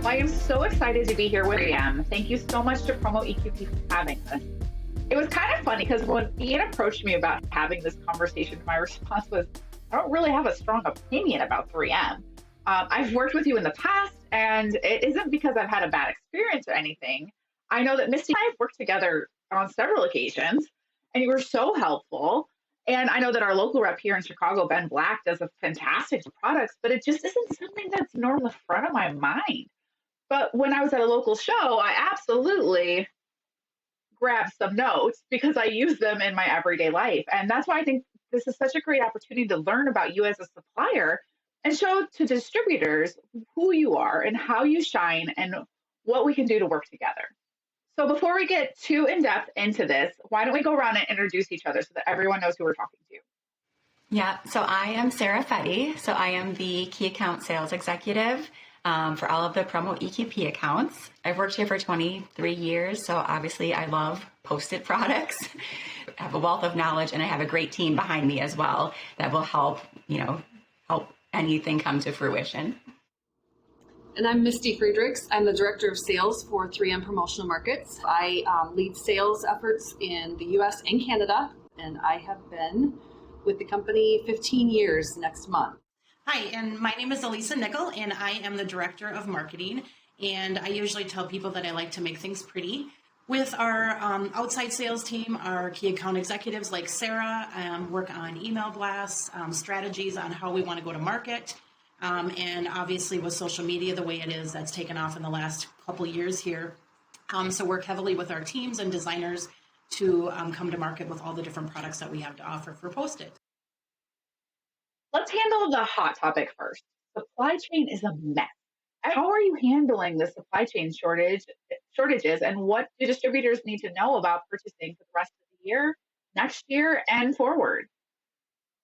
I am so excited to be here with Ian. Thank you so much to Promo EQP for having us. It was kind of funny because when Ian approached me about having this conversation, my response was, I don't really have a strong opinion about 3M. I've worked with you in the past, and it isn't because I've had a bad experience or anything. I know that Misty and I have worked together on several occasions, and you were so helpful. And I know that our local rep here in Chicago, Ben Black, does a fantastic products, but it just isn't something that's nor in the front of my mind. But when I was at a local show, I absolutely grabbed some notes because I use them in my everyday life. And that's why I think this is such a great opportunity to learn about you as a supplier and show to distributors who you are and how you shine and what we can do to work together. So before we get too in depth into this, why don't we go around and introduce each other so that everyone knows who we're talking to? Yeah, so I am Sarah Fetty. So I am the key account sales executive for all of the Promo EQP accounts. I've worked here for 23 years, so obviously I love Post-it products. I have a wealth of knowledge, and I have a great team behind me as well that will help anything come to fruition. And I'm Misty Friedrichs. I'm the Director of Sales for 3M Promotional Markets. I lead sales efforts in the US and Canada, and I have been with the company 15 years next month. Hi, and my name is Elisa Nickel, and I am the Director of Marketing. And I usually tell people that I like to make things pretty. With our outside sales team, our key account executives like Sarah work on email blasts, strategies on how we want to go to market. And obviously with social media the way it is, that's taken off in the last couple of years here. So work heavily with our teams and designers to come to market with all the different products that we have to offer for Post-it. Let's handle the hot topic first. Supply chain is a mess. How are you handling the supply chain shortages, and what do distributors need to know about purchasing for the rest of the year, next year, and forward?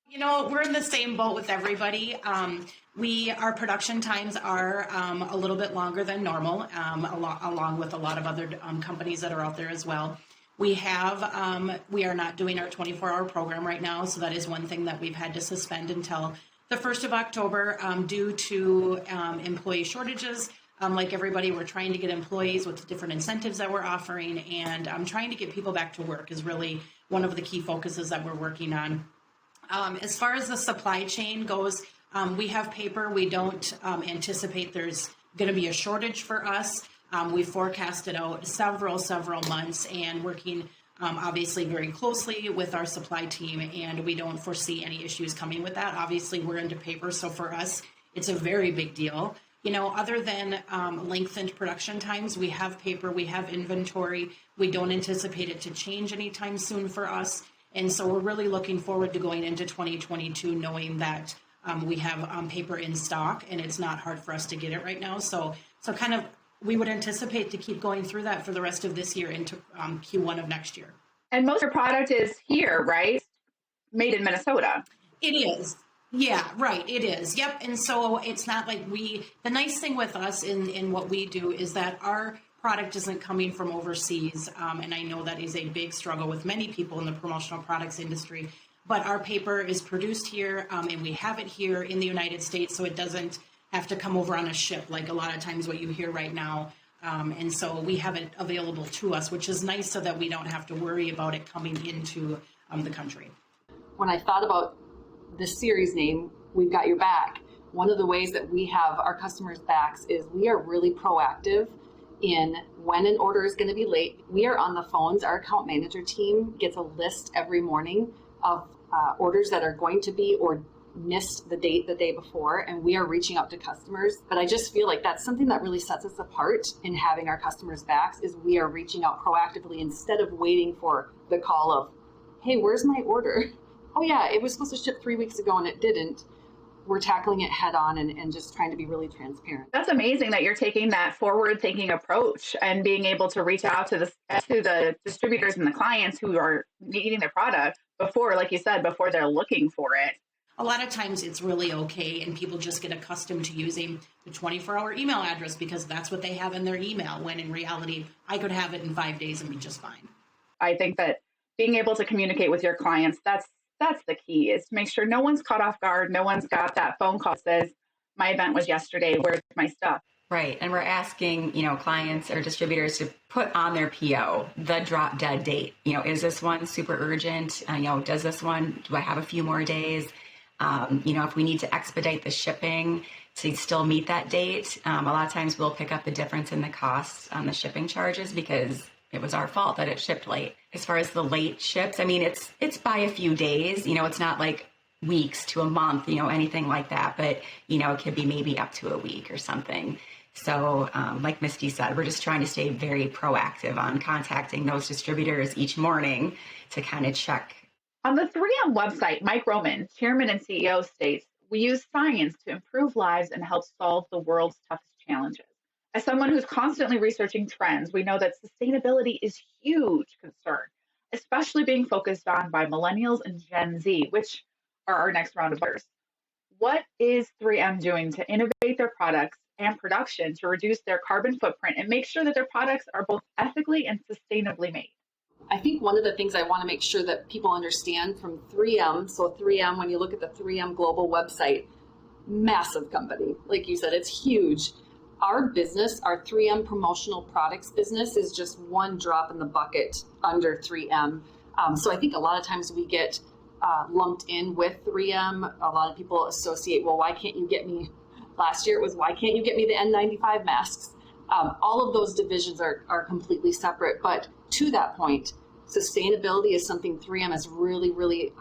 You know, we're in the same boat with everybody. Our production times are a little bit longer than normal, along with a lot of other companies that are out there as well. We are not doing our 24-hour program right now, so that is one thing that we've had to suspend until the 1st of October due to employee shortages. Like everybody, we're trying to get employees with different incentives that we're offering, and trying to get people back to work is really one of the key focuses that we're working on. As far as the supply chain goes, we have paper. We don't anticipate there's going to be a shortage for us. We forecasted out several months and working obviously very closely with our supply team, and we don't foresee any issues coming with that. Obviously, we're into paper, so for us, it's a very big deal. You know, other than lengthened production times, we have paper, we have inventory. We don't anticipate it to change anytime soon for us. And so we're really looking forward to going into 2022 knowing that we have paper in stock, and it's not hard for us to get it right now. So kind of we would anticipate to keep going through that for the rest of this year into Q1 of next year. And most of your product is here, right? Made in Minnesota. It is. Yeah, right. It is. Yep. And so it's not like the nice thing with us in what we do is that our product isn't coming from overseas. And I know that is a big struggle with many people in the promotional products industry. But our paper is produced here, and we have it here in the United States, so it doesn't have to come over on a ship like a lot of times what you hear right now. And so we have it available to us, which is nice so that we don't have to worry about it coming into the country. When I thought about this series name, We've Got Your Back, one of the ways that we have our customers' backs is we are really proactive in when an order is going to be late. We are on the phones. Our account manager team gets a list every morning of orders that are going to be or missed the date the day before, and we are reaching out to customers. But I just feel like that's something that really sets us apart in having our customers' backs is we are reaching out proactively instead of waiting for the call of, hey, where's my order? Oh yeah, it was supposed to ship 3 weeks ago and it didn't. We're tackling it head on and just trying to be really transparent. That's amazing that you're taking that forward-thinking approach and being able to reach out to the distributors and the clients who are needing their product before, like you said, before they're looking for it. A lot of times it's really okay, and people just get accustomed to using the 24-hour email address because that's what they have in their email, when in reality, I could have it in 5 days and be just fine. I think that being able to communicate with your clients, that's the key, is to make sure no one's caught off guard. No one's got that phone call that says, my event was yesterday, where's my stuff? Right. And we're asking, clients or distributors to put on their PO the drop dead date. Is this one super urgent? Does this one, do I have a few more days? If we need to expedite the shipping to still meet that date, a lot of times we'll pick up the difference in the cost on the shipping charges because it was our fault that it shipped late. As far as the late ships, I mean, it's by a few days, it's not like weeks to a month, anything like that, but, it could be maybe up to a week or something. So like Misty said, we're just trying to stay very proactive on contacting those distributors each morning to kind of check. On the 3M website, Mike Roman, chairman and CEO, states, "We use science to improve lives and help solve the world's toughest challenges." As someone who's constantly researching trends, we know that sustainability is a huge concern, especially being focused on by millennials and Gen Z, which are our next round of voters. What is 3M doing to innovate their products and production to reduce their carbon footprint and make sure that their products are both ethically and sustainably made? I think one of the things I want to make sure that people understand from 3M, so 3M, when you look at the 3M Global website, massive company. Like you said, it's huge. Our business, our 3M promotional products business, is just one drop in the bucket under 3M. So I think a lot of times we get lumped in with 3M. A lot of people associate, well, why can't you get me, last year it was, why can't you get me the N95 masks? All of those divisions are completely separate. But to that point, sustainability is something 3M is really, really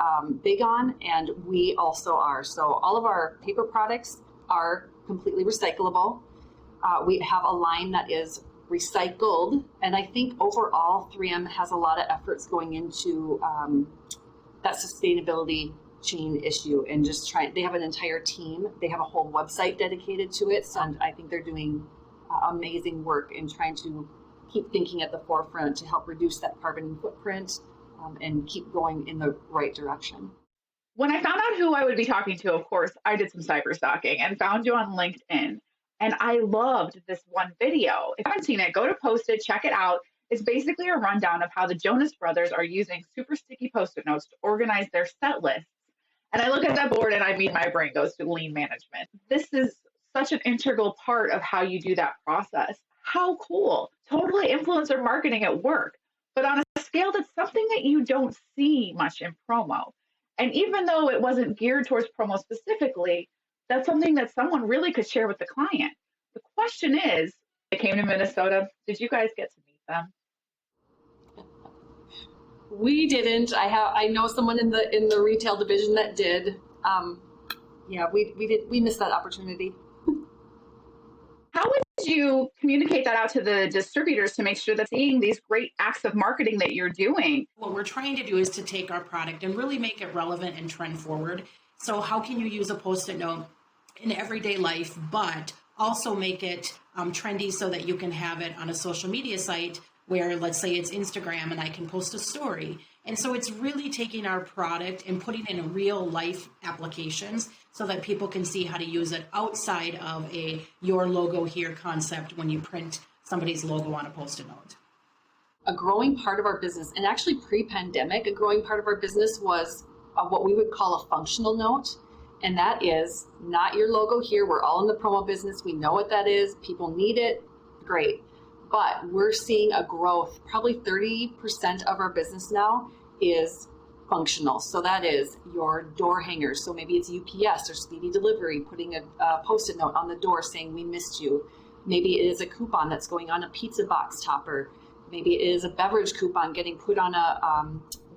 big on, and we also are. So all of our paper products are completely recyclable. We have a line that is recycled, and I think overall 3M has a lot of efforts going into that sustainability chain issue, and just they have an entire team. They have a whole website dedicated to it, so I think they're doing amazing work in trying to keep thinking at the forefront to help reduce that carbon footprint and keep going in the right direction. When I found out who I would be talking to, of course, I did some cyber stalking and found you on LinkedIn. And I loved this one video. If you haven't seen it, go to Post-it, check it out. It's basically a rundown of how the Jonas Brothers are using super sticky Post-it notes to organize their set lists. And I look at that board and my brain goes to lean management. This is such an integral part of how you do that process. How cool. Totally influencer marketing at work, but on a scale that's something that you don't see much in promo. And even though it wasn't geared towards promo specifically, that's something that someone really could share with the client. The question is, they came to Minnesota. Did you guys get to meet them? We didn't. I know someone in the retail division that did. We missed that opportunity. How would you communicate that out to the distributors to make sure that seeing these great acts of marketing that you're doing? What we're trying to do is to take our product and really make it relevant and trend forward. So how can you use a Post-it note in everyday life, but also make it trendy so that you can have it on a social media site where, let's say it's Instagram, and I can post a story. And so it's really taking our product and putting it in real life applications so that people can see how to use it outside of your logo here concept when you print somebody's logo on a Post-it note. A growing part of our business, and actually pre-pandemic, a growing part of our business was what we would call a functional note. And that is not your logo here. We're all in the promo business. We know what that is. People need it. Great. But we're seeing a growth. Probably 30% of our business now is functional. So that is your door hangers. So maybe it's UPS or Speedy Delivery, putting a Post-it note on the door saying we missed you. Maybe it is a coupon that's going on a pizza box topper. Maybe it is a beverage coupon getting put on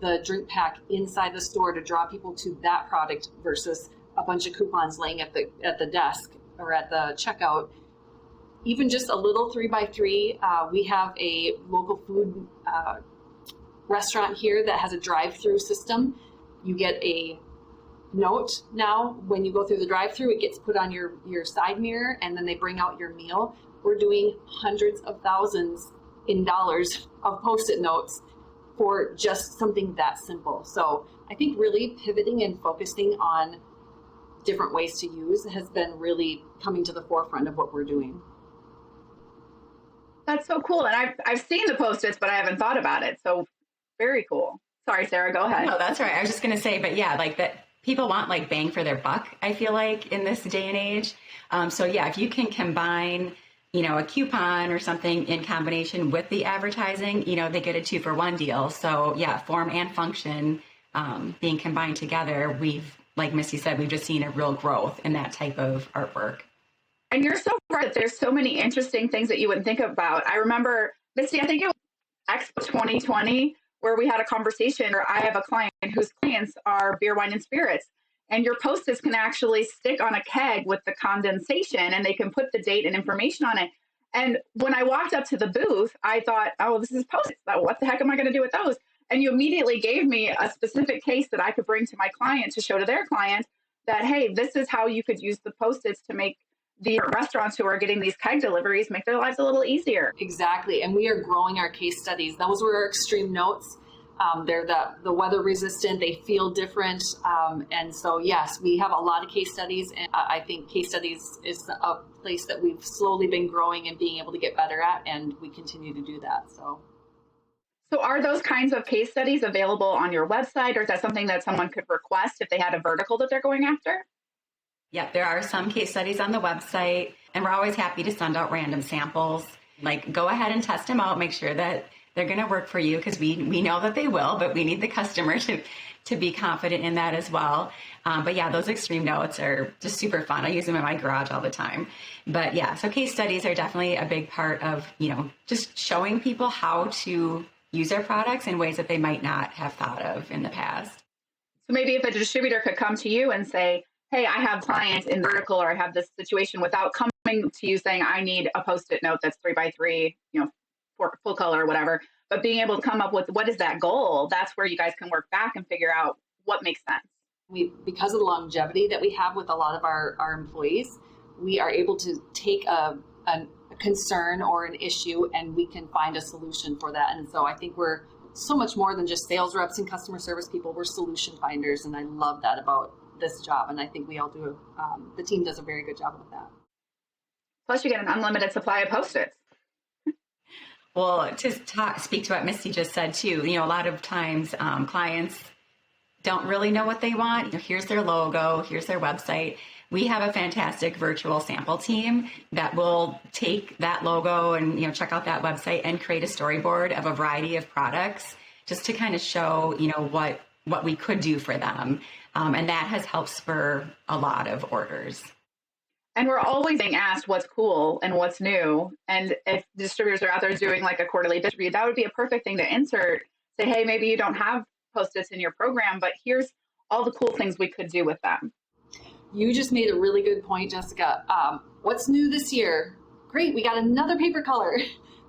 the drink pack inside the store to draw people to that product versus a bunch of coupons laying at the desk or at the checkout. Even just a little 3x3. We have a local food restaurant here that has a drive-through system. You get a note now when you go through the drive-through. It gets put on your side mirror, and then they bring out your meal. We're doing hundreds of thousands in dollars of Post-it notes for just something that simple. So I think really pivoting and focusing on different ways to use has been really coming to the forefront of what we're doing. That's so cool. And I've seen the Post-its, but I haven't thought about it. So very cool. Sorry, Sarah, go ahead. No, that's right. I was just going to say, but yeah, like that people want like bang for their buck, I feel like in this day and age. So yeah, if you can combine, a coupon or something in combination with the advertising, they get a 2-for-1 deal. So yeah, form and function being combined together, like Misty said, we've just seen a real growth in that type of artwork. And you're so right. There's so many interesting things that you wouldn't think about. I remember, Misty, I think it was Expo 2020, where we had a conversation where I have a client whose clients are beer, wine, and spirits. And your Post-its can actually stick on a keg with the condensation, and they can put the date and information on it. And when I walked up to the booth, I thought, oh, this is Post-its. What the heck am I going to do with those? And you immediately gave me a specific case that I could bring to my client to show to their client that, hey, this is how you could use the Post-its to make the restaurants who are getting these keg deliveries make their lives a little easier. Exactly. And we are growing our case studies. Those were our extreme notes. They're the weather resistant, they feel different. And so, yes, we have a lot of case studies. And I think case studies is a place that we've slowly been growing and being able to get better at. And we continue to do that. So are those kinds of case studies available on your website, or is that something that someone could request if they had a vertical that they're going after? Yep, there are some case studies on the website, and we're always happy to send out random samples. Like, go ahead and test them out, make sure that they're going to work for you, because we know that they will, but we need the customer to be confident in that as well. But yeah, those extreme notes are just super fun. I use them in my garage all the time. But yeah, so case studies are definitely a big part of, just showing people how to use our products in ways that they might not have thought of in the past. So maybe if a distributor could come to you and say, hey, I have clients in vertical, or I have this situation, without coming to you saying, I need a Post-it note that's 3x3, for full color or whatever, but being able to come up with what is that goal, that's where you guys can work back and figure out what makes sense. Because of the longevity that we have with a lot of our employees, we are able to take a concern or an issue, and we can find a solution for that. And so I think we're so much more than just sales reps and customer service people. We're solution finders, and I love that about this job. And I think we all do, the team does a very good job with that. Plus you get an unlimited supply of Post-its. Well, to speak to what Misty just said too, a lot of times clients don't really know what they want. Here's their logo, here's their website. We have a fantastic virtual sample team that will take that logo and check out that website and create a storyboard of a variety of products, just to kind of show what we could do for them. And that has helped spur a lot of orders. And we're always being asked what's cool and what's new. And if distributors are out there doing like a quarterly distribute, that would be a perfect thing to insert. Say, hey, maybe you don't have Post-its in your program, but here's all the cool things we could do with them. You just made a really good point, Jessica. What's new this year? Great, we got another paper color.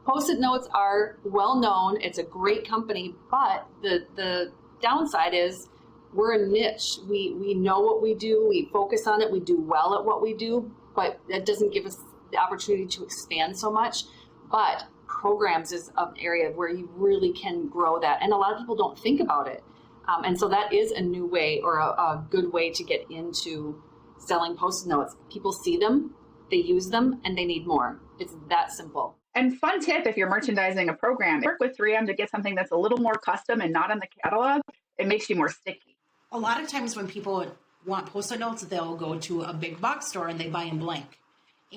Post-it notes are well known. It's a great company, but the downside is we're a niche. We know what we do. We focus on it. We do well at what we do, but that doesn't give us the opportunity to expand so much. But programs is an area where you really can grow that. And a lot of people don't think about it. And so that is a new way, or a good way to get into selling Post-it notes. People see them, they use them, and they need more. It's that simple. And fun tip, if you're merchandising a program, work with 3M to get something that's a little more custom and not in the catalog. It makes you more sticky. A lot of times when people want Post-it notes, they'll go to a big box store and they buy in blank.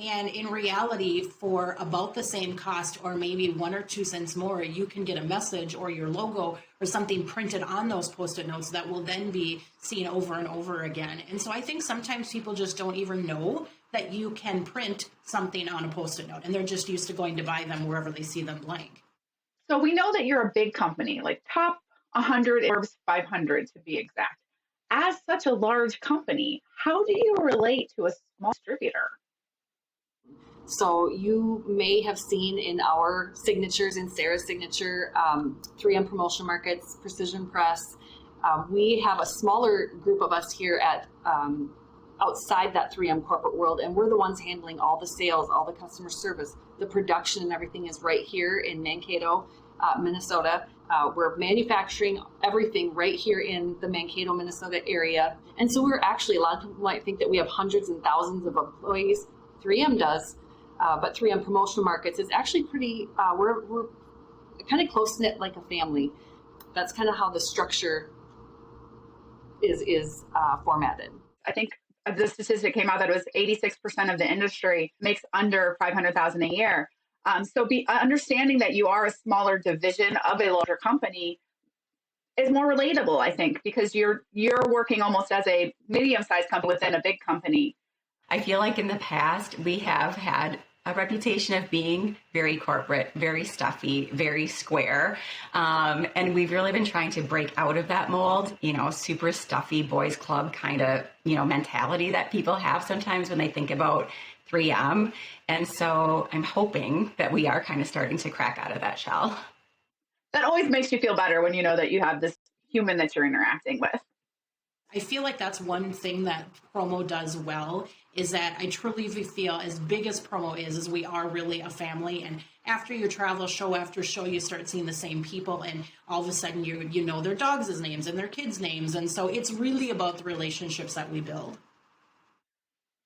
And in reality, for about the same cost, or maybe 1 or 2 cents more, you can get a message or your logo or something printed on those Post-it notes that will then be seen over and over again. And so I think sometimes people just don't even know that you can print something on a Post-it note, and they're just used to going to buy them wherever they see them blank. So we know that you're a big company, like top 100 or 500 to be exact. As such a large company, how do you relate to a small distributor? So you may have seen in our signatures, in Sarah's signature, 3M Promotional Markets, Precision Press. We have a smaller group of us here at outside that 3M corporate world, and we're the ones handling all the sales, all the customer service, the production, and everything is right here in Mankato, Minnesota. We're manufacturing everything right here in the Mankato, Minnesota area. And so we're actually, a lot of people might think that we have hundreds and thousands of employees. 3M does. But 3M Promotional Markets is actually pretty, we're kind of close-knit like a family. That's kind of how the structure is formatted. I think the statistic came out that it was 86% of the industry makes under 500,000 a year. So be understanding that you are a smaller division of a larger company is more relatable, I think, because you're working almost as a medium-sized company within a big company. I feel like in the past we have had a reputation of being very corporate, very stuffy, very square. And we've really been trying to break out of that mold, super stuffy boys club kind of, mentality that people have sometimes when they think about 3M. And so I'm hoping that we are kind of starting to crack out of that shell. That always makes you feel better when you know that you have this human that you're interacting with. I feel like that's one thing that promo does well, is that I truly feel, as big as promo is we are really a family. And after you travel show after show, you start seeing the same people, and all of a sudden you know their dogs' names and their kids' names. And so it's really about the relationships that we build.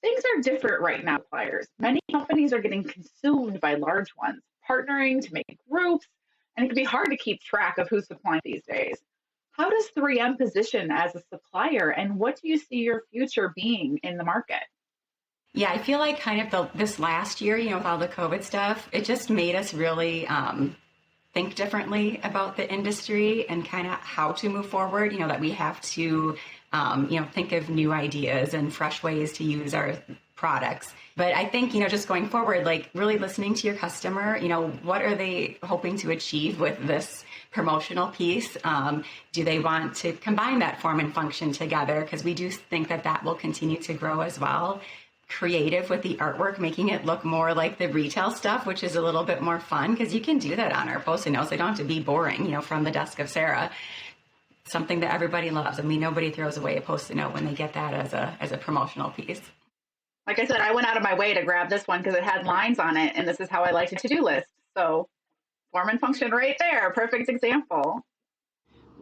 Things are different right now, suppliers. Many companies are getting consumed by large ones, partnering to make groups, and it can be hard to keep track of who's supplying these days. How does 3M position as a supplier, and what do you see your future being in the market? Yeah, I feel like kind of this last year, with all the COVID stuff, it just made us really think differently about the industry and kind of how to move forward, that we have to, think of new ideas and fresh ways to use our products. But I think, just going forward, like really listening to your customer, what are they hoping to achieve with this promotional piece? Do they want to combine that form and function together? Because we do think that will continue to grow as well. Creative with the artwork, making it look more like the retail stuff, which is a little bit more fun because you can do that on our Post-it notes. They don't have to be boring, from the desk of Sarah. Something that everybody loves. I mean, nobody throws away a Post-it note when they get that as a promotional piece. Like I said, I went out of my way to grab this one because it had lines on it, and this is how I like a to-do list. So form and function right there. Perfect example.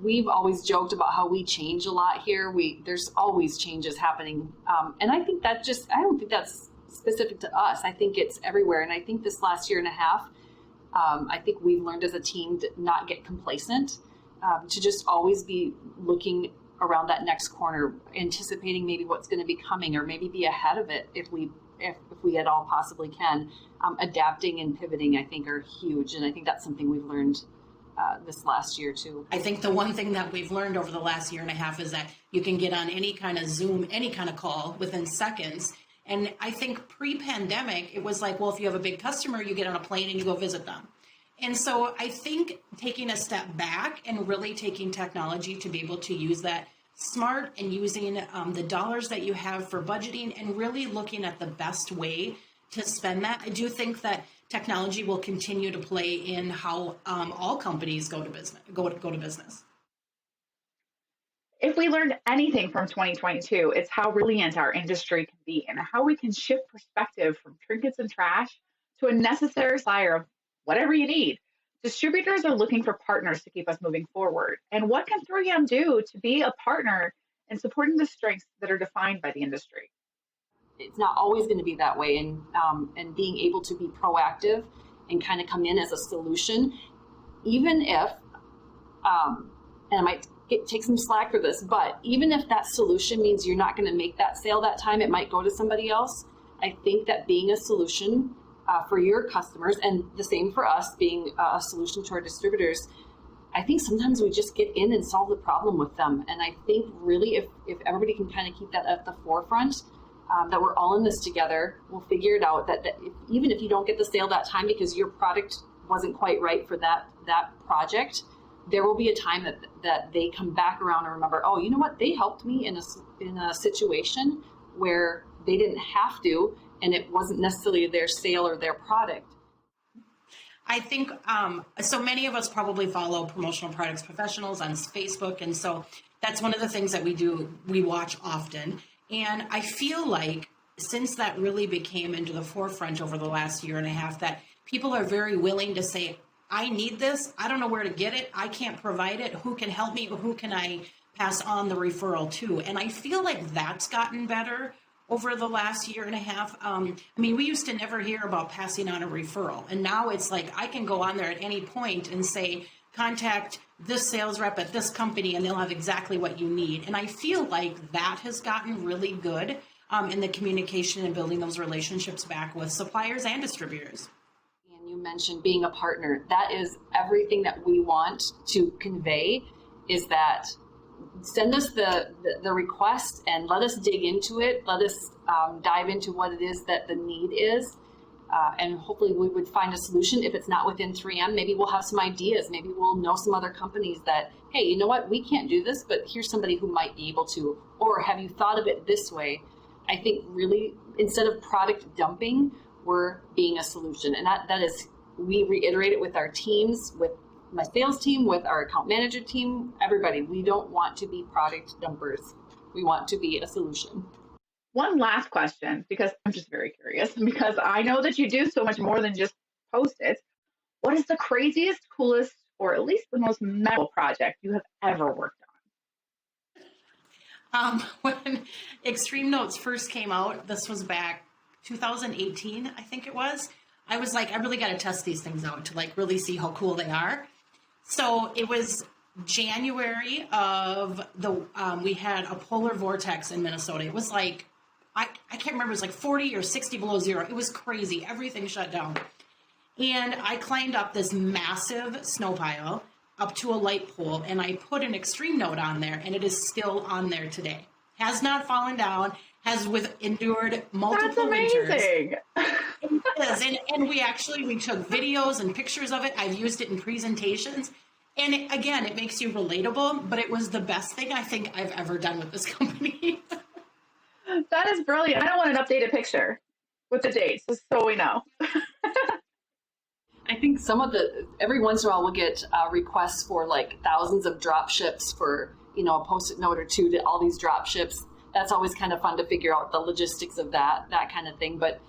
We've always joked about how we change a lot here. There's always changes happening. And I think I don't think that's specific to us. I think it's everywhere. And I think this last year and a half, I think we've learned as a team to not get complacent, to just always be looking around that next corner, anticipating maybe what's going to be coming, or maybe be ahead of it if we at all possibly can. Adapting and pivoting, I think, are huge. And I think that's something we've learned this last year too. I think the one thing that we've learned over the last year and a half is that you can get on any kind of Zoom, any kind of call within seconds. And I think pre-pandemic, it was like, well, if you have a big customer, you get on a plane and you go visit them. And so I think taking a step back and really taking technology to be able to use that smart and using the dollars that you have for budgeting and really looking at the best way to spend that. I do think that technology will continue to play in how all companies go to business. If we learned anything from 2022, it's how resilient our industry can be and how we can shift perspective from trinkets and trash to a necessary supplier of whatever you need. Distributors are looking for partners to keep us moving forward. And what can 3M do to be a partner in supporting the strengths that are defined by the industry? It's not always going to be that way, and being able to be proactive and kind of come in as a solution, even if, and I might take some slack for this, but even if that solution means you're not going to make that sale that time, it might go to somebody else. I think that being a solution for your customers, and the same for us, being a solution to our distributors, I think sometimes we just get in and solve the problem with them. And I think really if everybody can kind of keep that at the forefront, that we're all in this together, we'll figure it out, that even if you don't get the sale that time because your product wasn't quite right for that project, there will be a time that they come back around and remember, oh, you know what, they helped me in a situation where they didn't have to, and it wasn't necessarily their sale or their product. I think so many of us probably follow promotional products professionals on Facebook, and so that's one of the things that we watch often. And I feel like since that really became into the forefront over the last year and a half, that people are very willing to say, I need this. I don't know where to get it. I can't provide it. Who can help me? Who can I pass on the referral to? And I feel like that's gotten better over the last year and a half. We used to never hear about passing on a referral. And now it's like I can go on there at any point and say, contact this sales rep at this company and they'll have exactly what you need. And I feel like that has gotten really good. in the communication and building those relationships back with suppliers and distributors. And you mentioned being a partner. That is everything that we want to convey, is that send us the request and let us dig into it. Let us dive into what it is that the need is. And hopefully we would find a solution. If it's not within 3M, maybe we'll have some ideas. Maybe we'll know some other companies that, hey, you know what, we can't do this, but here's somebody who might be able to. Or have you thought of it this way? I think really, instead of product dumping, we're being a solution. And that is, we reiterate it with our teams, with my sales team, with our account manager team, everybody. We don't want to be product dumpers. We want to be a solution. One last question, because I'm just very curious, because I know that you do so much more than just Post-its. What is the craziest, coolest, or at least the most memorable project you have ever worked on? When Extreme Notes first came out, this was back 2018, I think it was. I was like, I really got to test these things out to like really see how cool they are. So it was January of we had a polar vortex in Minnesota. It was like, I can't remember, it was like 40 or 60 below zero. It was crazy. Everything shut down. And I climbed up this massive snow pile up to a light pole, and I put an Extreme Note on there, and it is still on there today. Has not fallen down, has endured multiple winters. That's amazing. It is. And we took videos and pictures of it. I've used it in presentations. And it makes you relatable, but it was the best thing I think I've ever done with this company. That is brilliant. I don't want an updated picture with the dates, just so we know. I think every once in a while we'll get requests for like thousands of drop ships for, a Post-it note or two to all these drop ships. That's always kind of fun to figure out the logistics of that kind of thing. But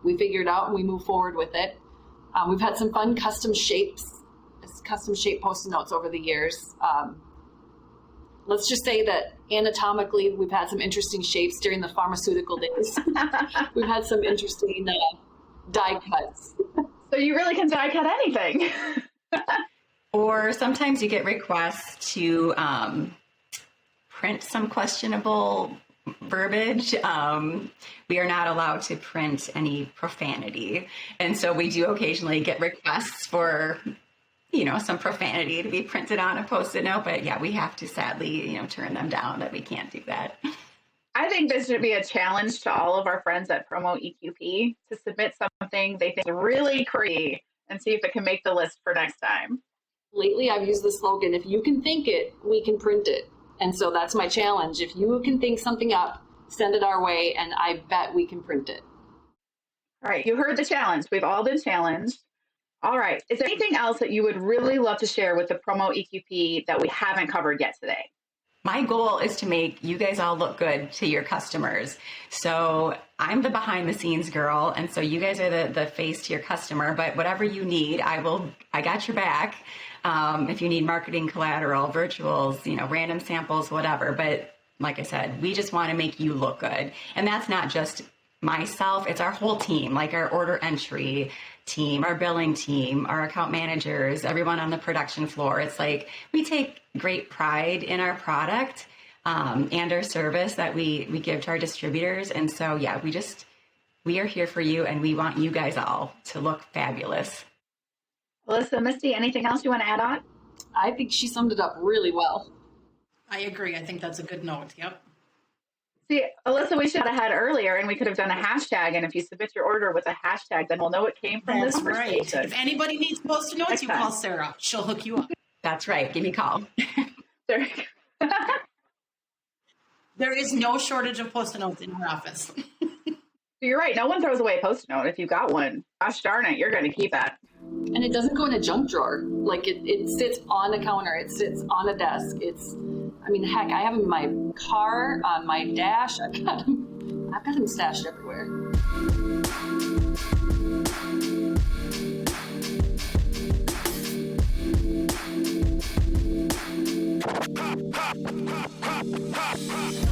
we figure it out and we move forward with it. We've had some fun custom shaped Post-it notes over the years. Let's just say that anatomically, we've had some interesting shapes during the pharmaceutical days. We've had some interesting die cuts. So you really can die cut anything. Or sometimes you get requests to print some questionable verbiage. We are not allowed to print any profanity. And so we do occasionally get requests for some profanity to be printed on a Post-it note, but yeah, we have to sadly, turn them down, that we can't do that. I think this should be a challenge to all of our friends at Promo EQP to submit something they think is really crazy and see if it can make the list for next time. Lately, I've used the slogan, if you can think it, we can print it. And so that's my challenge. If you can think something up, send it our way, and I bet we can print it. All right, you heard the challenge. We've all been challenged. All right. Is there anything else that you would really love to share with the Promo EQP that we haven't covered yet today? My goal is to make you guys all look good to your customers. So I'm the behind the scenes girl. And so you guys are the face to your customer, but whatever you need, I got your back. If you need marketing collateral, virtuals, random samples, whatever. But like I said, we just want to make you look good. And that's not just myself, it's our whole team, like our order entry team, our billing team, our account managers, everyone on the production floor. It's like we take great pride in our product and our service that we give to our distributors. And so, yeah, we are here for you, and we want you guys all to look fabulous. Alyssa, Misty, anything else you want to add on? I think she summed it up really well. I agree. I think that's a good note. Yep. See, Alyssa, we should have had earlier, and we could have done a hashtag. And if you submit your order with a hashtag, then we'll know it came from That's this right. conversation. If anybody needs Post-it notes, you call Sarah. She'll hook you up. That's right. Give me a call. There is no shortage of Post-it notes in our office. You're right. No one throws away a Post-it note. If you got one, gosh darn it, you're going to keep that. And it doesn't go in a junk drawer. Like it sits on a counter. It sits on a desk. Heck, I have them in my car, on my dash. I've got them stashed everywhere. Ha, ha, ha, ha, ha.